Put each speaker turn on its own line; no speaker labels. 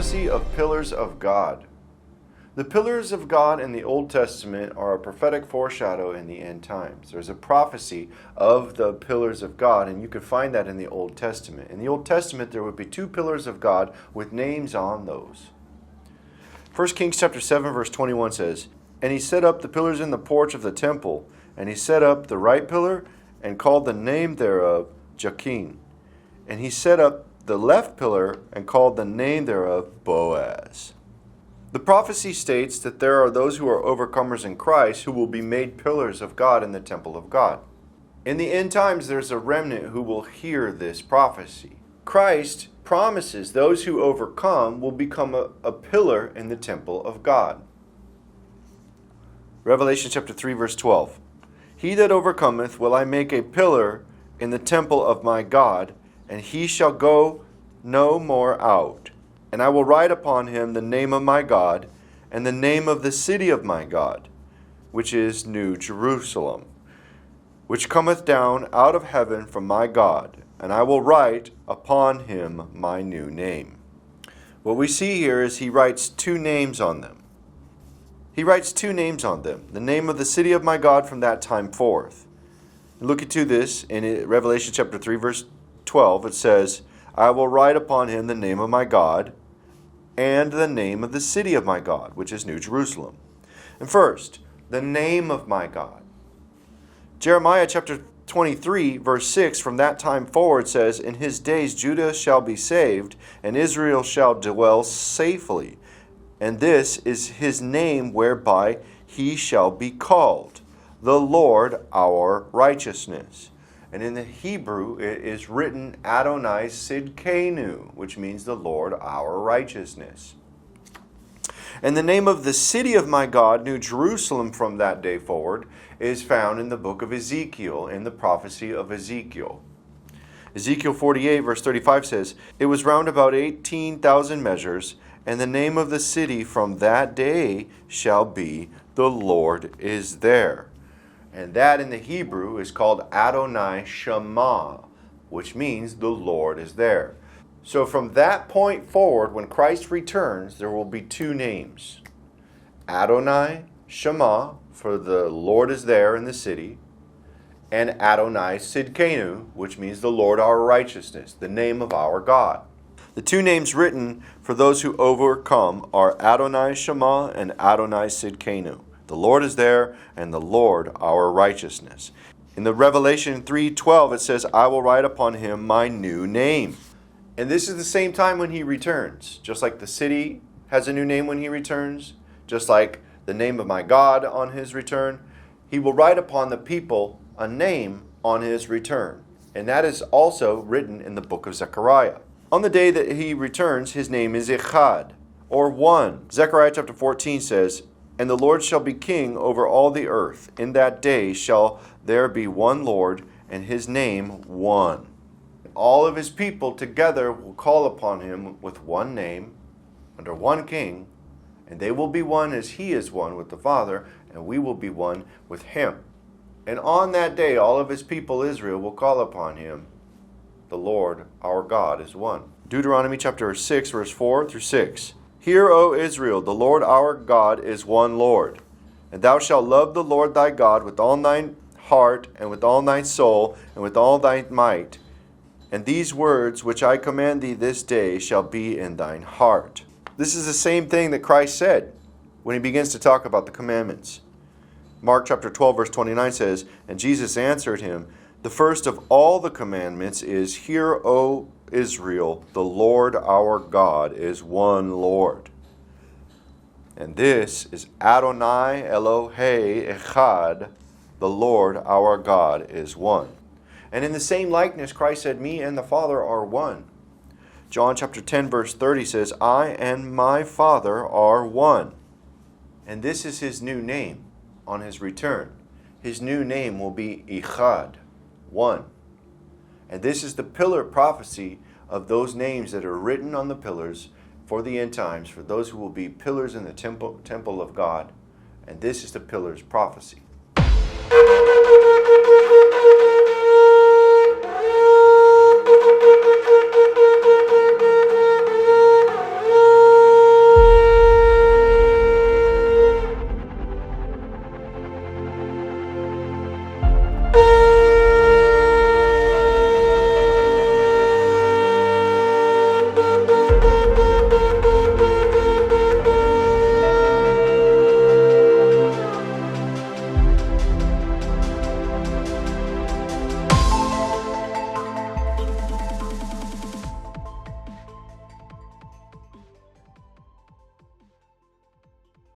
prophecy of pillars of God. The pillars of God in the Old Testament are a prophetic foreshadow in the end times. There's a prophecy of the pillars of God, and you can find that in the Old Testament. In the Old Testament, there would be two pillars of God with names on those. 1 Kings chapter 7, verse 21 says, "And he set up the pillars in the porch of the temple, and he set up the right pillar, and called the name thereof Jachin. And he set up the left pillar, and called the name thereof Boaz." The prophecy states that there are those who are overcomers in Christ who will be made pillars of God in the temple of God. In the end times, there's a remnant who will hear this prophecy. Christ promises those who overcome will become a pillar in the temple of God. Revelation chapter 3, verse 12. "He that overcometh will I make a pillar in the temple of my God, and he shall go no more out. And I will write upon him the name of my God, and the name of the city of my God, which is New Jerusalem, which cometh down out of heaven from my God, and I will write upon him my new name." What we see here is he writes two names on them. He writes two names on them, the name of the city of my God from that time forth. Look into this in Revelation chapter 3, verse 12. It says, "I will write upon him the name of my God, and the name of the city of my God, which is New Jerusalem." And first, the name of my God. Jeremiah chapter 23, verse 6, from that time forward says, "In his days Judah shall be saved, and Israel shall dwell safely. And this is his name whereby he shall be called, the Lord our righteousness." And in the Hebrew, it is written Adonai Sidkenu, which means the Lord our righteousness. And the name of the city of my God, New Jerusalem, from that day forward, is found in the book of Ezekiel, in the prophecy of Ezekiel. Ezekiel 48, verse 35 says, "It was round about 18,000 measures, and the name of the city from that day shall be, the Lord is there." And that in the Hebrew is called Adonai Shema, which means the Lord is there. So from that point forward, when Christ returns, there will be two names. Adonai Shema, for the Lord is there in the city, and Adonai Sidkenu, which means the Lord our righteousness, the name of our God. The two names written for those who overcome are Adonai Shema and Adonai Sidkenu. The Lord is there, and the Lord our righteousness. In the Revelation 3:12, it says, "I will write upon him my new name." And this is the same time when he returns. Just like the city has a new name when he returns, just like the name of my God on his return, he will write upon the people a name on his return. And that is also written in the book of Zechariah. On the day that he returns, his name is Echad, or one. Zechariah chapter 14 says, "And the Lord shall be king over all the earth. In that day shall there be one Lord, and his name one. All of his people together will call upon him with one name, under one king, and they will be one as he is one with the Father, and we will be one with him. And on that day all of his people Israel will call upon him, the Lord our God is one." Deuteronomy chapter 6, verse 4 through 6. "Hear, O Israel, the Lord our God is one Lord. And thou shalt love the Lord thy God with all thine heart, and with all thy soul, and with all thy might. And these words which I command thee this day shall be in thine heart." This is the same thing that Christ said when he begins to talk about the commandments. Mark chapter 12, verse 29 says, "And Jesus answered him, The first of all the commandments is, Hear, O Israel, the Lord our God is one Lord. And this is Adonai Elohei Echad, the Lord our God is one." And in the same likeness, Christ said, "Me and the Father are one." John chapter 10, verse 30 says, "I and my Father are one." And this is his new name on his return. His new name will be Echad, one. And this is the pillar prophecy of those names that are written on the pillars for the end times, for those who will be pillars in the temple of God. And this is the pillar's prophecy.